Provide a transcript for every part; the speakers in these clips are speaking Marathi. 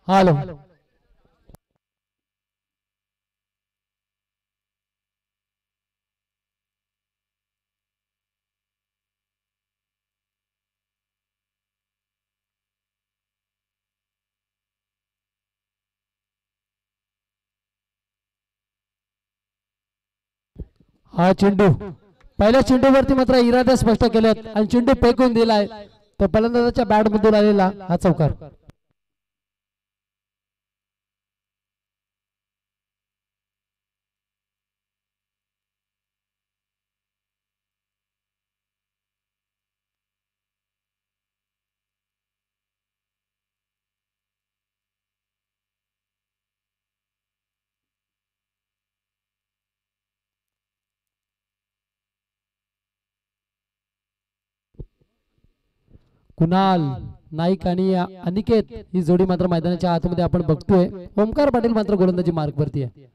हॅलो हा चेंडू पहिल्या चेंडूवरती मात्र इरादे स्पष्ट केलेत आणि चेंडू फेकून दिलाय. तो फलंदाजाच्या बॅट मधून आलेला हा चौकार. कुणाल नाईक आणि अनिकेत ही जोडी मात्र मैदानाच्या आतमध्ये आपण बघतोय. ओमकार पाटील मात्र गोलंदाजी मार्ग वरती आहे.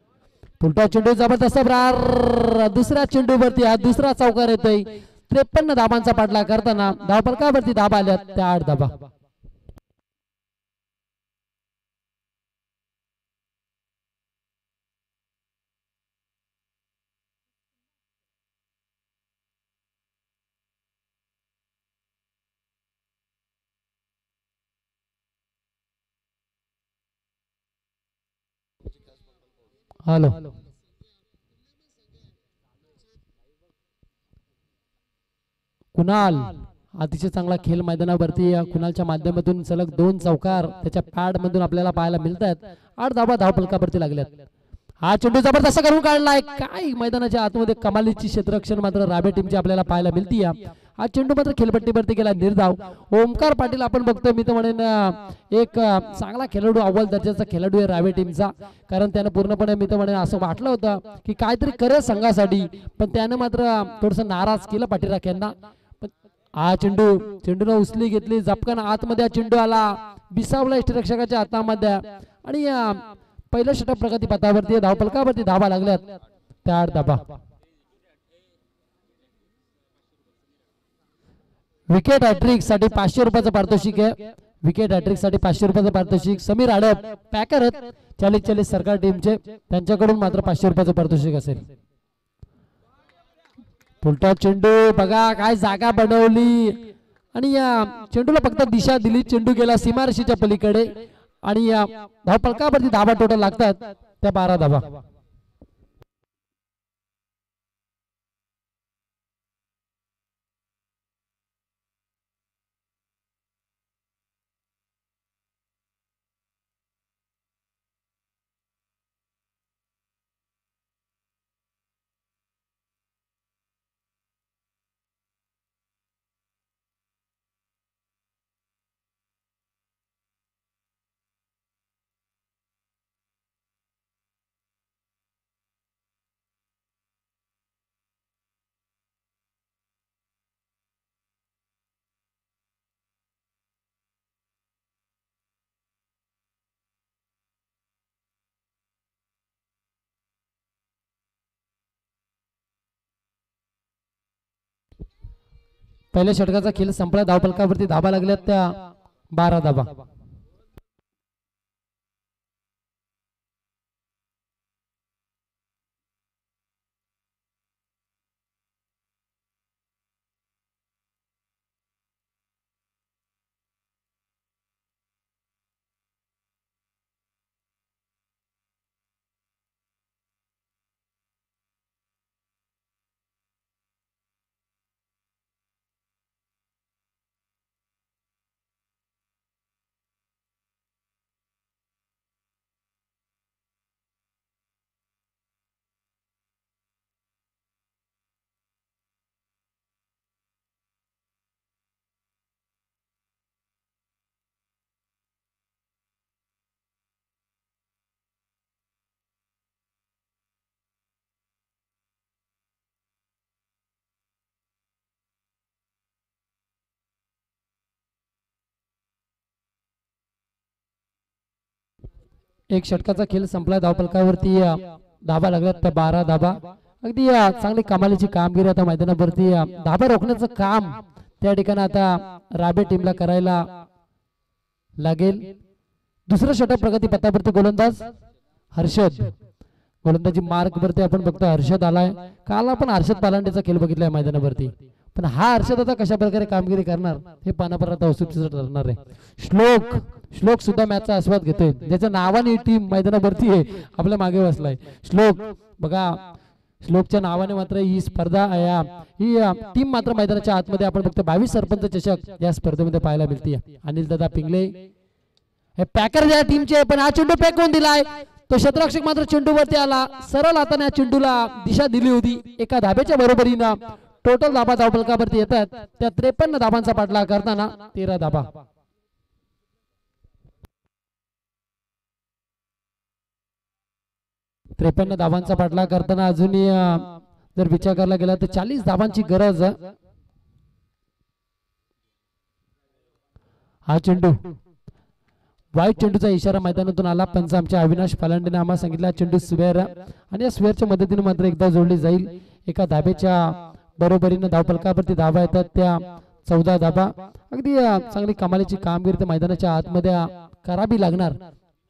उलटा चेंडू जबरदस्त ब्रार दुसऱ्या चेंडूवरती हा दुसरा चौकार येतोय. 53 धाबांचा पाठलाग करताना धावफलकावरती धाबा आल्यात त्या 8 धाबा. हॅलो कुणाल अतिशय चांगला खेळ मैदानावरती कुणालच्या माध्यमातून सलग 2 चौकार त्याच्या पॅड मधून आपल्याला पाहायला मिळतात. 8 धाबा धावफलकावरती लागल्यात. हा चेंडू जबरदस्त करून काढलाय. काय मैदानाच्या आतमध्ये कमालीची क्षेत्ररक्षण मात्र राबे टीमची आपल्याला पाहायला मिळती. हा चेंडू मात्र खेळपट्टीवरती गेला निर्धाव. ओमकार पाटील आपण बघतोय मी तर म्हणेन एक चांगला खेळाडू अव्वल दर्जाचा खेळाडू आहे रावे टीमचा. कारण त्यानं पूर्णपणे मी तर म्हणेन असं वाटलं होतं की काहीतरी करे संघासाठी पण त्यानं मात्र थोडस नाराज केलं पाठीराख्यांना. हा चेंडूने उचली घेतली झपकन आतमध्ये चेंडू आला बिसावला यष्टीरक्षकाच्या हातामध्ये आणि पहिल्या षटक प्रगती पथावरती धावफलकावरती धाबा लागल्यात त्या 8 धाबा. विकेट हॅट्रिक साठी 500 रुपयाचं पारितोषिक आहे. विकेट हॅट्रिक साठी 500 रुपयाचं पारितोषिक. समीर आडप पॅकर आहेत 40-40 सरकार टीमचे त्यांच्याकडून मात्र 500 रुपयाचं पारितोषिक असेल. उलटा चेंडू बघा काय जागा बनवली आणि या चेंडूला फक्त दिशा दिली. चेंडू गेला सीमारेषेच्या पलीकडे आणि या धावफलकावरती धाबा टोटल लागतात त्या 12 धाबा. पहिल्या षटकाचा खेळ संपला. धावफलकावरती धाबा लागल्यात त्या 12 धाबा. एक षटकाचा खेळ संपला. धावफलकावरती धाबा लागल्यात त्या 12 धाबा. अगदी चांगली कमालीची कामगिरी आता मैदानावरती धाबा रोखण्याचं काम त्या ठिकाणी आता राबे टीमला करायला लागेल. दुसरं षटक प्रगती पथावरती गोलंदाज हर्षद. गोलंदाजी मार्क वरती आपण बघतो हर्षद आलाय. काल आपण हर्षद पालांडेचा खेळ बघितलाय मैदानावरती, पण हा हर्षद आता कशा प्रकारे कामगिरी करणार हे पाहण्यापर्यंत आता उत्सुकता ठरणार आहे. श्लोक सुद्धा मॅचचा आस्वाद घेतोय, ज्याच्या नावाने टीम मैदानावरती आहे, आपल्या मागे बसलाय. श्लोक बघा, श्लोकच्या नावाने मात्र ही स्पर्धा ही टीम मात्र मैदानाच्या आतमध्ये आपण फक्त 22 सरपंच चषक या स्पर्धेमध्ये पाहायला मिळते. अनिल दादा पिंगळे हे पॅकर या टीमचे, पण हा चेंडू फेकून दिलाय. तो क्षेत्ररक्षक मात्र चेंडूवरती आला, सरळ हाताने या चेंडूला दिशा दिली होती. एका धाब्याच्या बरोबरीनं टोटल धाबा धावफलकावरती येतात. त्या 53 धाबांचा पाठलाग करताना 13 धाबा. त्रेपन्न धाबांचा पाठलाग करताना अजूनही जर विचार करायला गेला तर 40 धाबांची गरज. हा चेंडू वाईट चेंडूचा इशारा मैदानातून आला. पंच आमच्या अविनाश पालांडेने आम्हाला सांगितला चेंडू स्वेअर, आणि या स्वेअरच्या मदतीने मात्र एकदा जोडली जाईल. एका धाब्याच्या बरोबरीनं धावफलकावरती धाबा येतात त्या 14 धाबा. अगदी चांगली कमालीची कामगिरी त्या मैदानाच्या आतमध्ये करावी लागणार.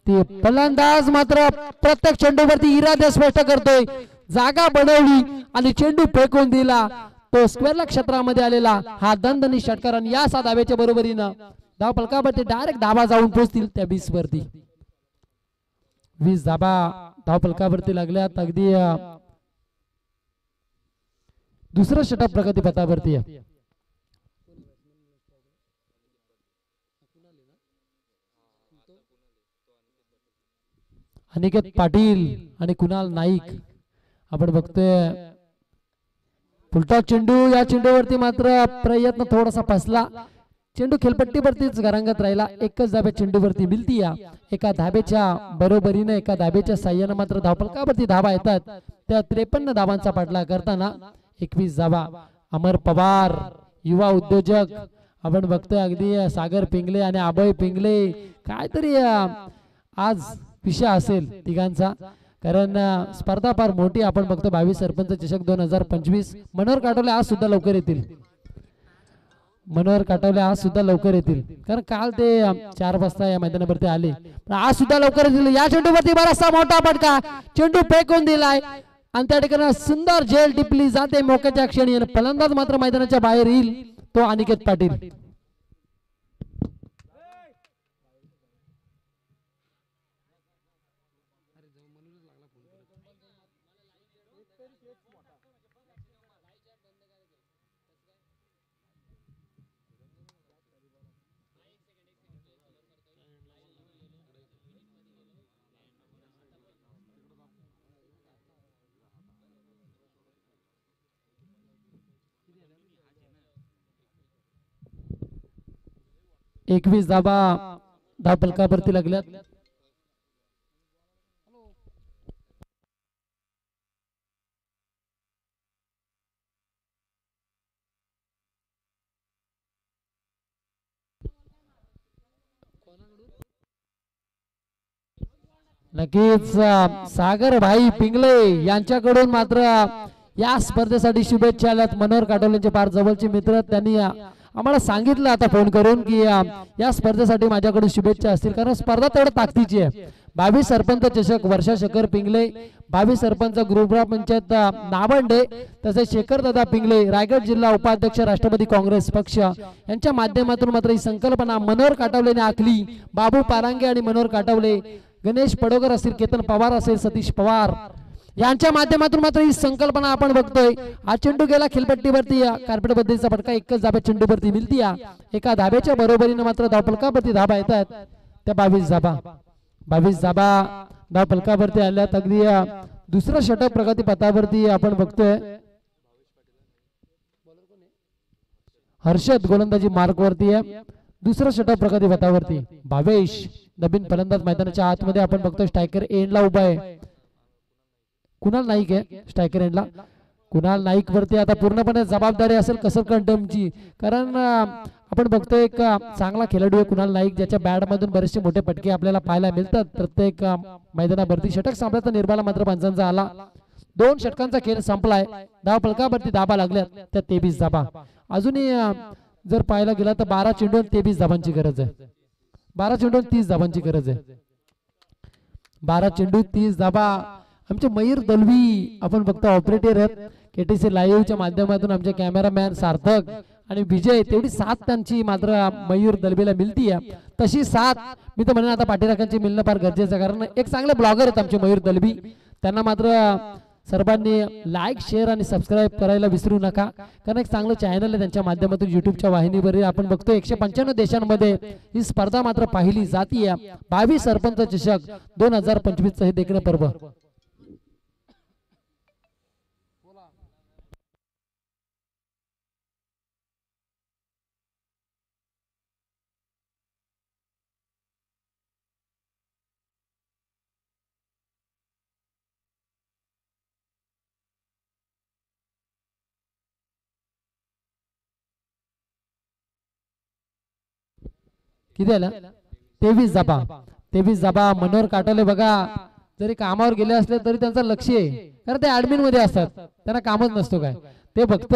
ते फलंदाज मात्र प्रत्येक चेंडूवरती इरादा स्पष्ट करतोय, जागा बनवली आणि चेंडू फेकून दिला. तो स्क्वेअरला क्षेत्रामध्ये आलेला हा दणदणी षटकार, आणि या 7 धाब्याच्या बरोबरीनं धावफलकावरती डायरेक्ट धाबा जाऊन पोहोचतील त्या 20 वरती. 20 धाबा धावफलकावरती लागल्यात. अगदी दुसरं षटक प्रगती पथावरती आहे. अनिकेत पाटील आणि कुणाल नाईक आपण बघतोय. फुलटॉस चेंडू, या चेंडूवरती मात्र प्रयत्न थोडासा फसला. चेंडू खेळपट्टीवरतीच घरांगत राहिला. एकच धाब्या चेंडूवरती मिळती. एका धाब्याच्या बरोबरीने एका धाब्याच्या साह्याने मात्र धावफलकावरती धाबा येतात. त्या 53 धाबांचा पाठलाग करताना 21 धाबा. अमर पवार युवा उद्योजक आपण बघतोय. अगदी सागर पिंगले आणि अभय पिंगले काहीतरी आज विषय असेल तिघांचा, कारण स्पर्धा फार मोठी आपण बघतो. 22 सरपंच चषक 2025. मनोहर काटवले आज सुद्धा लवकर येतील. मनोहर काटवले आज सुद्धा लवकर येतील, कारण काल ते 4 वाजता या मैदानावरती आले, आज सुद्धा लवकर येतील. या चेंडूवरती बराचसा मोठा फटका, चेंडू फेकून दिलाय आणि त्या ठिकाणी सुंदर झेल टिपली जाते मोक्याच्या क्षणी. आणि फलंदाज मात्र मैदानाच्या बाहेर येईल, तो अनिकेत पाटील. एकवीस धाबा धावफलकावरती लागल्यात. नक्कीच सागर भाई पिंगले यांच्याकडून मात्र या स्पर्धेसाठी शुभेच्छा आल्यात. मनोहर काटोलेंचे फार जवळचे मित्र, त्यांनी आम्हाला सांगितलं आता फोन करून की या स्पर्धेसाठी माझ्याकडून शुभेच्छा असतील, कारण स्पर्धा तेवढं ताकदीची आहे. 22 सरपंच चषक वर्षा शेखर पिंगले, 22 सरपंच ग्रुपराव पंचायत नावंडे, तसेच शेखर दादा पिंगले रायगड जिल्हा उपाध्यक्ष राष्ट्रवादी काँग्रेस पक्ष यांच्या माध्यमातून मात्र ही संकल्पना मनोहर काटवलेने आखली. बाबू पारांगे आणि मनोहर काटवले, गणेश पडोकर असतील, केतन पवार असेल, सतीश पवार यांच्या माध्यमातून मात्र ही संकल्पना आपण बघतोय. हा चेंडू गेला खेळपट्टीवरती, कार्पेट बद्दलचा फटका एकच धाब्या चेंडूवरती मिळती. एका धाब्याच्या बरोबरीने मात्र धावफलकावरती धाबा येतात त्या 22 धाबा. 22 धाबा धावफलकावरती आल्यात. अगदी दुसरं षटक प्रगती पथावरती आपण बघतोय. हर्षद गोलंदाजी मार्क वरती आहे. दुसरं षटक प्रगती पथावरती. भावेश नवीन फलंदाज मैदानाच्या आतमध्ये आपण बघतोय. स्ट्रायकर एंडला उभा आहे. कुणाल नाईक आहे स्ट्रायकर एंडला. कुणाल नाईक वरती आता पूर्णपणे जबाबदारी असेल कसर कंटमची, कारण आपण बघतोय एक चांगला खेळाडू आहे कुणाल नाईक, ज्याच्या बॅट मधून बरेचसे मोठे फटके आपल्याला पाहायला मिळतात प्रत्येक मैदानावरती. षटक संपल्याचा निर्बाला मात्र पंचांचा आला. 2 षटकांचा खेळ संपलाय. धावफलकावरती धाबा लागल्यात त्या 23 धाबा. अजूनही जर पाहायला गेला तर 12 चेंडू 23 धाबांची गरज आहे. 12 चेंडू 30 धाबांची गरज आहे. 12 चेंडू 30 धाबा. आमचे मयूर दलवी आपण फक्त ऑपरेटर आहेत केटीसी लाईव्हच्या माध्यमातून. आमचे कॅमेरामॅन सार्थक आणि विजय, तेवढी साथ त्यांची मात्र मयूर दलवीला मिळती आहे. तशी साथ मी तर म्हणेन आता पाठीराखांची मिळणं फार गरजेचं आहे, कारण एक चांगले ब्लॉगर आहेत आमचे मयूर दलवी. त्यांना मात्र सर्वांनी लाईक शेअर आणि सबस्क्राईब करायला विसरू नका, कारण एक चांगलं चॅनल आहे त्यांच्या माध्यमातून युट्यूबच्या वाहिनीवर. आपण बघतो 195 देशांमध्ये ही स्पर्धा मात्र पाहिली जातीय. 22 सरपंच चषक 2025 हे देखणे पर्व. किती आला? 23 जाबा. 23 जाबा. मनोहर काटोले बघा, जरी कामावर गेले असले तरी त्यांचं लक्ष आहे, कारण ते ऍडमिन मध्ये असतात, त्यांना कामच नसतो काय, ते फक्त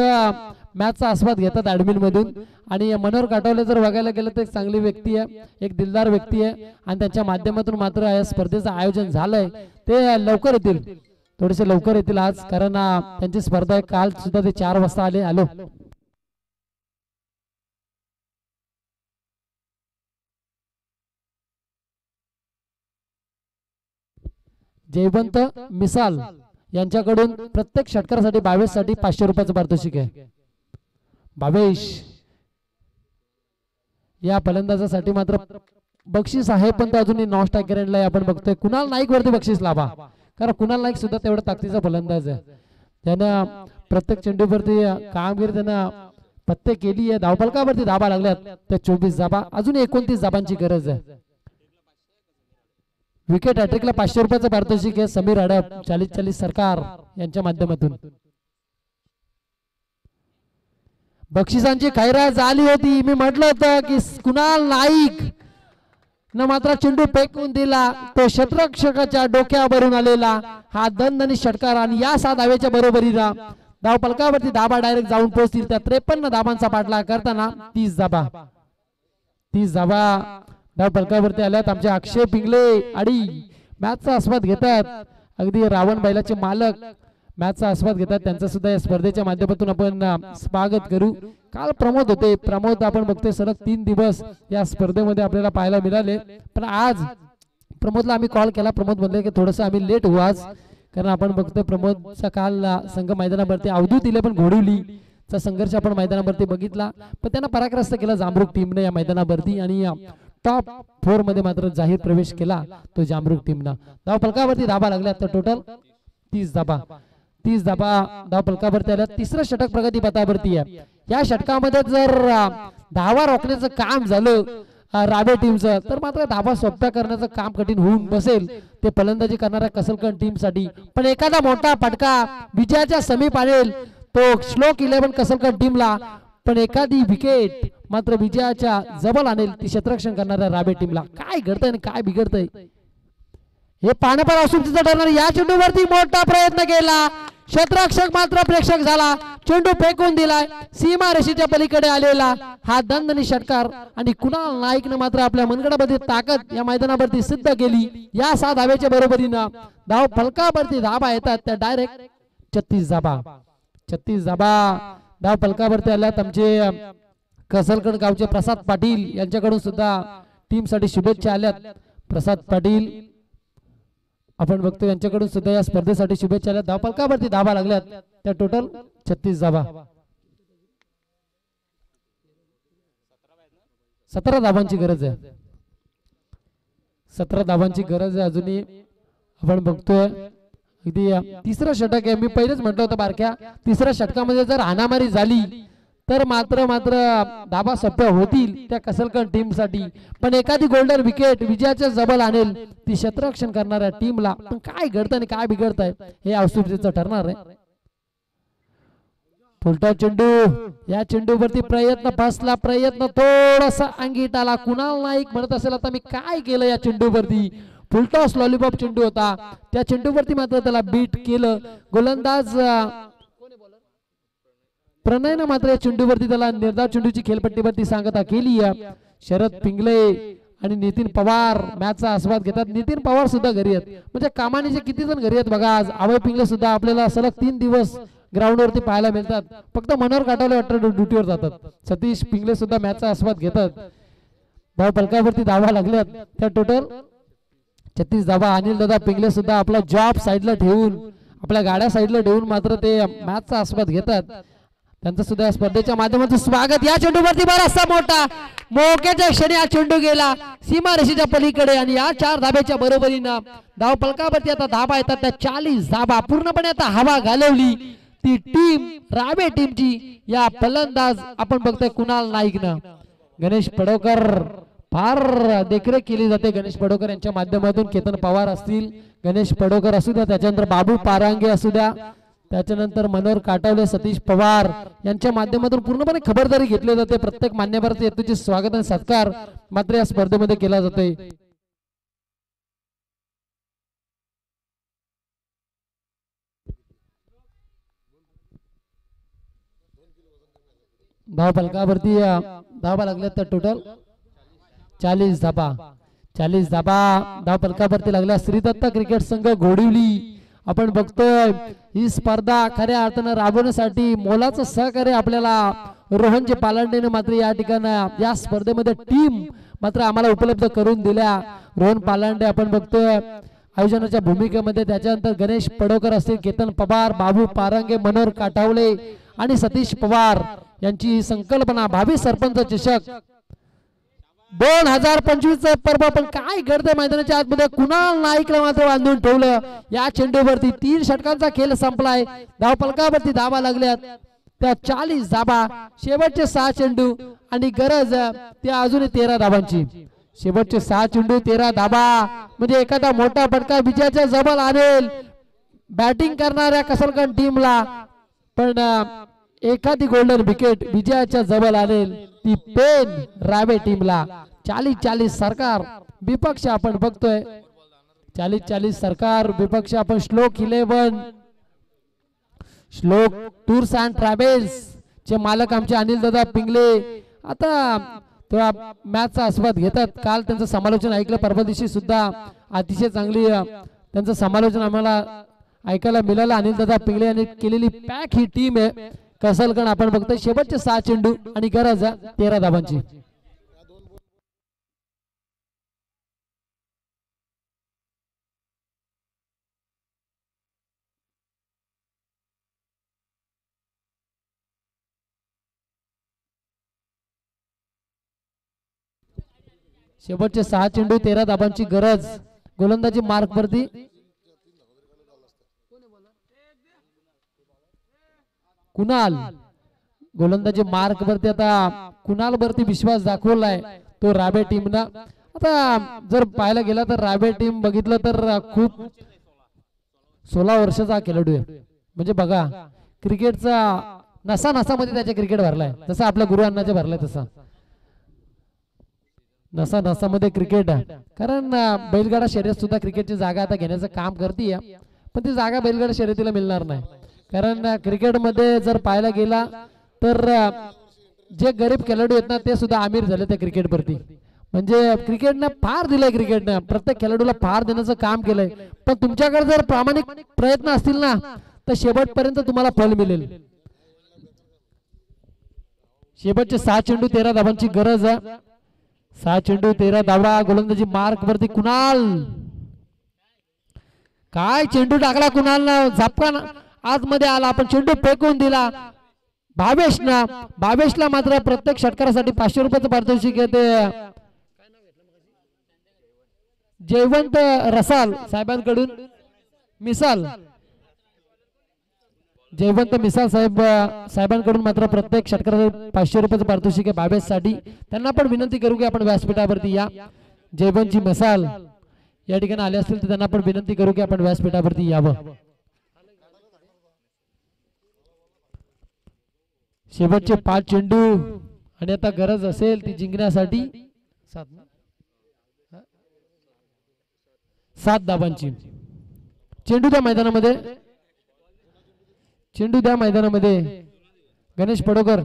मॅचचा आस्वाद घेतात ऍडमिन मधून. आणि मनोहर काटोले जर बघायला गेलं तर एक चांगली व्यक्ती आहे, एक दिलदार व्यक्ती आहे, आणि त्यांच्या माध्यमातून मात्र या स्पर्धेचं आयोजन झालंय. ते लवकर येतील, थोडेसे लवकर येतील आज, कारण त्यांची स्पर्धा आहे. काल सुद्धा ते 4 वाजता आलो. जयवंत मिसाल यांच्याकडून प्रत्येक षटकारासाठी 22 साठी 500 रुपयाचं पारितोषिक आहे. 22 या फलंदाजासाठी मात्र बक्षीस आहे, पण तो अजूनही नॉन स्ट्रायकर एंडला आपण बघतोय. कुणाल नाईक वरती बक्षीस लाभा, कारण कुणाल नाईक सुद्धा तेवढा ताकदीचा फलंदाज आहे. त्यानं प्रत्येक चेंडूवरती कामगिरी त्यानं पत्ते केली आहे. धावफलकावरती धाबा लागल्यात त्या 24 धाबा. अजून 29 धाबांची गरज आहे. विकेट हॅट्रिकला 500 रुपयाचं पारितोषिक आहे. समीर अडप 40 सरकार यांच्या माध्यमातून. बक्षिसांची खैरात झाली होती. मी म्हटलं होतं की कुणाल नाईक न मात्र चेंडू फेकून दिला, तो क्षेत्ररक्षकाच्या डोक्यावरून आलेला हा दणदणी षटकार. आणि या 7 धावेच्या बरोबरीला धाव फलकावरती धाबा डायरेक्ट जाऊन पोहोचतील. त्या 53 धाबांचा पाठलाग करताना 30 धाबा. 30 धाबा धाव फलकावरती आल्यात. आमचे अक्षय पिंगले आणि मॅचचा आस्वाद घेतात. अगदी रावण बैलाचे मालक मॅचचा आस्वाद घेतात. त्यांचा सुद्धा या स्पर्धेच्या माध्यमातून आपण स्वागत करू. काल प्रमोद होते, प्रमोद आपण बघतोय सलग 3 दिवस या स्पर्धेमध्ये आपल्याला पाहायला मिळाले. पण आज प्रमोदला आम्ही कॉल केला, प्रमोद म्हणले की थोडंसं आम्ही लेट होऊ आज, कारण आपण बघतोय प्रमोदचा काल संघ मैदानावरती अवधूत इले पण घोडवलीचा संघर्ष आपण मैदानावरती बघितला, पण त्यांना पराक्रस्त केला जांभरूक टीमने या मैदानावरती. आणि टॉप 4 मध्ये मात्र जाहीर प्रवेश केला तो जांभरूक टीमनं. धाव फलकावरती धाबा लागल्या तर टोटल 30 धाबा. 30 धाबा धाव फलकावरती आल्या. तिसरं षटक प्रगती पथावरती आहे. या षटकामध्ये जर धावा रोखण्याचं काम झालं रावे टीमचं, तर मात्र धावा सोप्या करण्याचं काम कठीण होऊन बसेल ते फलंदाजी करणाऱ्या कसलकन टीम साठी. पण एखादा मोठा फटका विजयाच्या समीप आणेल तो श्लोक 11 कसलकन टीमला, पण एखादी विकेट मात्र विजयाच्या जवळ आणेल ती क्षेत्ररक्षण करणाऱ्या रावे टीमला. काय घडतंय आणि काय बिघडतंय हे पाहण्यापर असून तिथं ठरणार. या चेंडूवरती मोठा प्रयत्न केला, क्षेत्ररक्षक मात्र प्रेक्षक झाला, चेंडू फेकून दिलाय. सीमा रेषेच्या पलीकडे आलेला हा दणदणी षटकार. आणि कुणाल नाईकनं मात्र आपल्या मनगडामध्ये ताकद या मैदानावरती सिद्ध केली. या 6 धावेच्या बरोबरीनं धाव फलकावरती धाबा येतात त्या डायरेक्ट 36 धाबा. 36 धाबा धाव फलकावरती आल्यात. आमचे कसलकड गावचे प्रसाद पाटील यांच्याकडून सुद्धा टीम साठी शुभेच्छा आल्यात. प्रसाद पाटील आपण बघतो यांच्याकडून सुद्धा या स्पर्धेसाठी शुभेच्छा आल्यात. धाव फलकावरती धाबा लागल्यात त्या टोटल 36 धाबा. 17 धाबांची गरज आहे. 17 धाबांची गरज आहे अजूनही. आपण बघतोय अगदी तिसरं षटक आहे. मी पहिलेच म्हटलं होतं बारक्या, तिसऱ्या षटकामध्ये जर हाणामारी झाली तर मात्र धाबा सोप्या होतील त्या कसलकन टीम साठी. पण एखादी गोल्डन विकेट विजयाच्या जवळ आणेल ती क्षेत्ररक्षण करणाऱ्या टीमला. पण काय घडतंय आणि काय बिघडतंय हे औषधीचं ठरणार आहे. फुलटा चेंडू, या चेंडूवरती प्रयत्न फसला, प्रयत्न थोडासा अंगीत आला. कुणाल नाईक म्हणत असेल आता मी काय केलं या चेंडूवरती. फुलटॉस लॉलीपॉप चेंडू होता, त्या चेंडूवरती मात्र त्याला बीट केलं. गोलंदाज प्रणयनं मात्र या चेंडूवरती त्याला निर्धाव चेंडूची खेळपट्टीवरती सांगता केली. शरद पिंगले आणि नितीन पवार मॅचचा आस्वाद घेतात. नितीन पवार सुद्धा घरी आहेत. म्हणजे कामानीचे किती जण घरी आहेत बघा. आज अभय पिंगले सुद्धा आपल्याला सलग 3 दिवस ग्राउंडवरती पाहायला मिळतात. फक्त मनोहर काटावले वाटतं ड्युटीवर जातात. सतीश पिंगले सुद्धा मॅचचा आस्वाद घेतात. धाव फलकावरती धावा लागल्यात. त्या टोटल 36 धावा. अनिल दादा पिंगले सुद्धा आपला जॉब साईडला ठेवून आपल्या गाड्या साईडला ठेवून मात्र ते मॅचचा आस्वाद घेतात. त्यांचं सुद्धा स्पर्धेच्या माध्यमातून स्वागत. या चेंडूवरती बराचसा मोठा मोक्याच्या क्षणी हा चेंडू गेला सीमा रेषेच्या पलीकडे आणि या 4 धाब्याच्या बरोबरीनं धाव फलकावरती आता धाबा येतात. त्या 40 धाबा पूर्णपणे आता हवा घालवली ती टीम रावे टीमची. या फलंदाज आपण बघतोय कुणाल नाईकनं. गणेश पडोकर फार देखरेख केली जाते गणेश पडोकर यांच्या माध्यमातून. केतन पवार असतील, गणेश पडोकर असू द्या, त्याच्यानंतर बाबू पारांगे असू द्या, त्याच्यानंतर मनोहर काटावले, सतीश पवार यांच्या माध्यमातून पूर्णपणे खबरदारी घेतली जाते. प्रत्येक मान्यवराचे येतूचे स्वागत आणि सत्कार मात्र या स्पर्धेमध्ये केला जातोय. धाव फलकावरती धावा लागल्यात तर टोटल 40 धाबा. 40 धाबा धाव फलकावरती लागल्या. श्रीदत्त क्रिकेट संघ घोडिवली आपण बघतोय ही स्पर्धा खऱ्या अर्थानं राबवण्यासाठी मोलाचं सहकार्य आपल्याला रोहनचे पालांडेने मात्र या ठिकाणी या स्पर्धेमध्ये टीम मात्र आम्हाला उपलब्ध करून दिल्या. रोहन पालांडे आपण बघतोय आयोजनाच्या भूमिकेमध्ये. त्याच्यानंतर गणेश पडोकर असतील, केतन पवार, बाबू पारंगे, मनोहर काटावले आणि सतीश पवार यांची संकल्पना भावी सरपंच चषक 2025 पर्व. पण काय घडतंय मैदानाच्या आतमध्ये. कुणाल नाईकला मात्र बांधून ठेवलं. या चेंडूवरती 3 षटकांचा खेळ संपलाय. धाव फलकावरती धावा लागल्यात त्या 40 धाबा. शेवटचे 6 चेंडू आणि गरज त्या अजूनही 13 धाबांची. शेवटचे 6 चेंडू 13 धाबा म्हणजे एखादा मोठा फटका विजयाच्या जवळ आणेल बॅटिंग करणाऱ्या कसलगण टीमला. पण एखादी गोल्डन विकेट विजयाच्या जवळ आणेल ती पेन रावे टीमला. 40-40 सरकार विपक्ष आपण बघतोय. 40-40 सरकार विपक्ष आपण. श्लोक 11 श्लोक टूर्स अँड ट्रॅव्हल्स चे मालक आमचे अनिल दादा पिंगले आता मॅचचा आस्वाद घेतात. काल त्यांचं समालोचन ऐकलं. परवा दिवशी सुद्धा अतिशय चांगली त्यांचं समालोचन आम्हाला ऐकायला मिळालं. अनिल दादा पिंगले यांनी केलेली पॅक ही टीम आहे कसलगण आपण बघतोय. शेवटचे 6 चेंडू आणि गरज 13 धाबांची. शेवटचे 6 चेंडू 13 धाबांची गरज. गोलंदाजी मार्क वरती कुणाल. गोलंदाजी मार्क वरती आता कुणाल वरती विश्वास दाखवलाय तो राबे टीमनं. आता जर पाहायला गेला तर राबे टीम बघितलं तर खूप 16 वर्षाचा खेळाडू आहे. म्हणजे बघा क्रिकेटचा नसा नसामध्ये त्याच्या क्रिकेट भरलाय. जसं आपल्या गुरु अण्णाचे भरलाय तसा नसा नसामध्ये क्रिकेट आहे. कारण बैलगाडा शर्यत सुद्धा क्रिकेटची जागा आता घेण्याचं काम करते. पण ती जागा बैलगाडा शर्यतीला मिळणार नाही. कारण क्रिकेटमध्ये जर पाहायला गेला तर जे गरीब खेळाडू आहेत ना ते सुद्धा आमिर झाले त्या क्रिकेटवरती. म्हणजे क्रिकेटनं फार दिलंय. क्रिकेटनं प्रत्येक खेळाडूला फार देण्याचं काम केलंय. पण तुमच्याकडे जर प्रामाणिक प्रयत्न असतील ना तर शेवटपर्यंत तुम्हाला फल मिळेल. शेवटचे 6 चेंडू 13 धाबांची गरज. 6 चेंडू 13 धावा. गोलंदाजी मार्क वरती कुणाल. काय चेंडू टाकला कुणाल झपका आतमध्ये आला. आपण चेंडू फेकून दिला भावेशना. भावेशला मात्र प्रत्येक षटकारासाठी 500 रुपयाचं पारितोषिक येते. जयवंत रसाल साहेबांकडून मिसाल जयवंत मिसाल साहेबांकडून मात्र प्रत्येक षटकारासाठी 500 रुपयाचं पारितोषिक आहे भावेशसाठी. त्यांना पण विनंती करू की आपण व्यासपीठावरती या. जयवंतजी मिसाल या ठिकाणी आले असतील तर त्यांना पण विनंती करू की आपण व्यासपीठावरती यावं. शेवटचे 5 चेंडू आणि आता गरज असेल ती जिंकण्यासाठी 7 धाबांची. चेंडू द्या मैदानामध्ये. चेंडू द्या मैदानामध्ये. गणेश पडोकर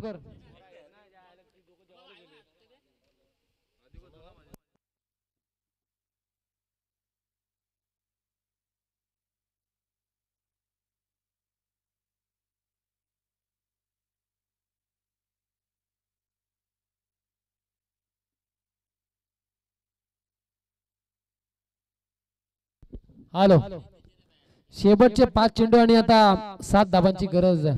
हॅलो, शेवटचे 5 चेंडू आणि आता 7 धाबांची गरज आहे.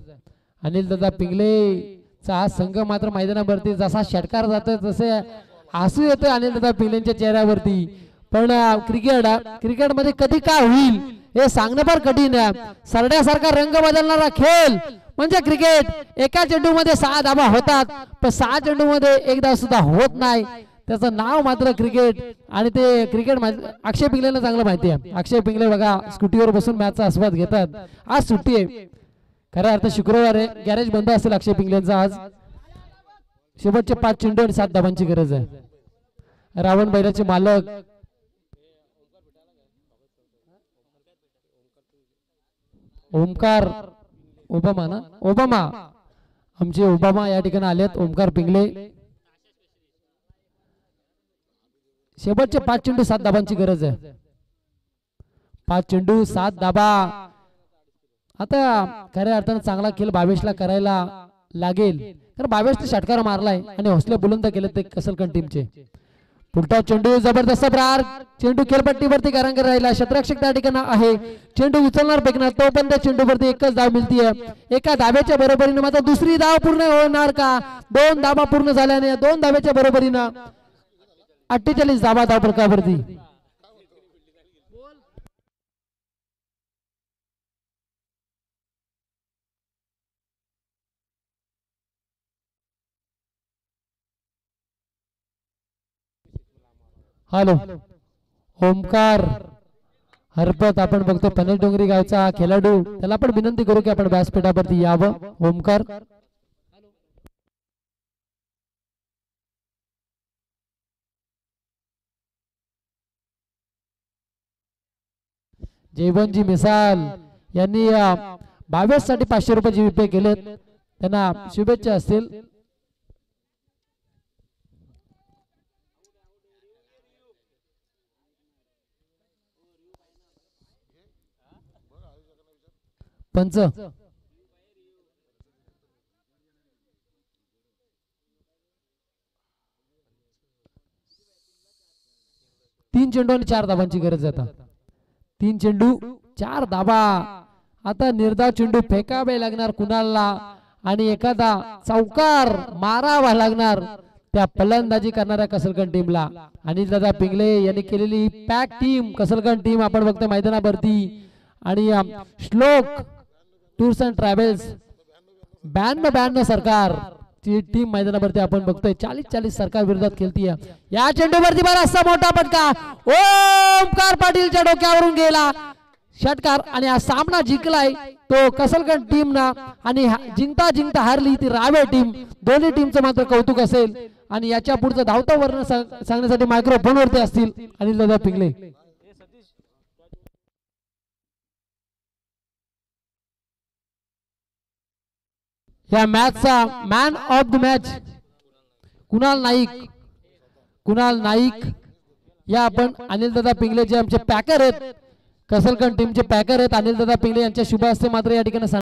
अनिल दादा पिंगलेचा हा संघ मात्र मैदानावरती जसा षटकार जातोय तसे हसू येतोय अनिल दादा पिंगलेंच्या चेहऱ्यावरती. पण क्रिकेट मध्ये कधी काय होईल हे सांगणं फार कठीण आहे. सरड्यासारखा रंग बदलणारा खेळ म्हणजे क्रिकेट. एका चेंडू मध्ये 6 धाबा होतात, पण 6 चेंडू मध्ये एक धाव सुद्धा होत नाही. त्याचं नाव मात्र क्रिकेट. आणि ते क्रिकेट अक्षय पिंगलेला चांगलं माहिती आहे. अक्षय पिंगले बघा स्कूटीवर बसून मॅचचा आस्वाद घेतात. आज सुट्टी आहे, खऱ्या अर्थ शुक्रवार आहे, गॅरेज बंद असेल अक्षय पिंगलेंचा. आज शेवटचे 5 चेंडू आणि 7 धाबांची गरज आहे. रावण बैलाचे मालक ओमकार ओबामा आमचे ओबामा या ठिकाणी आलेत. ओमकार पिंगले. शेवटचे 5 चेंडू 7 धाबांची गरज आहे. 5 चेंडू 7 धाबा. आता खऱ्या अर्थानं चांगला खेळ भावेशला करायला लागेल, कारण भावेशने षटकार मारलाय आणि हौसले बुलंद केले ते कसलकन टीमचे. पुढचा चेंडू जबरदस्त प्रहार. चेंडू खेळपट्टीवरती कारण राहिला. क्षेत्ररक्षक त्या ठिकाणी आहे. चेंडू उचलणार फेकणार तो पण त्या चेंडूवरती एकच धाव मिळतीये. एका धाब्याच्या बरोबरीने मात्र दुसरी धाव पूर्ण होणार का? 2 धाबा पूर्ण झाल्याने 2 धाब्याच्या बरोबरीनं 48 धाबा धाव फलकावरती. हॅलो, ओमकार हरपत आपण बघतो पनेर डोंगरी गावचा खेळाडू. त्याला पण विनंती करू की आपण व्यासपीठावरती यावं. ओमकार जयवंतजी मिसाल यांनी भावेश साठी 500 रुपये जीपे केलेत. त्यांना शुभेच्छा असतील. पंच 3 चेंडू आणि 4 धाबांची गरज आहे. आता 3 चेंडू 4 धाबा. आता निर्धाव चेंडू फेकावे लागणार कुणाला आणि एखादा चौकार मारावा लागणार त्या फलंदाजी करणाऱ्या कसलकन टीमला. अनिल दादा पिंगले यांनी केलेली पॅक टीम कसलकन टीम आपण बघतोय मैदानावरती. आणि श्लोक टूर्स अँड ट्रॅव्हल्स 92 सरकार ची टीम मैदानावरती आपण बघतोय. 40 सरकार विरोधात खेळतीये. या चेंडूवरती बराचसा मोठा फटका ओमकार पाटीलच्या डोक्यावरून गेला षटकार आणि हा सामना जिंकलाय तो कसलकन टीम ना. आणि जिंकता जिंकता हारली ती रावे टीम. दोन्ही टीमचं मात्र कौतुक असेल. आणि याच्या पुढचं धावतं वर्णन सांगण्यासाठी मायक्रोफोन वरती असतील अनिल दादा पिंगले. या मॅचचा man of the match Kunal Naik या आपण अनिल दादा पिंगले जे आमचे पॅकर आहेत कसलकन टीमचे पॅकर आहेत. अनिल दादा पिंगले यांच्या शुभ हस्ते मात्र या ठिकाणी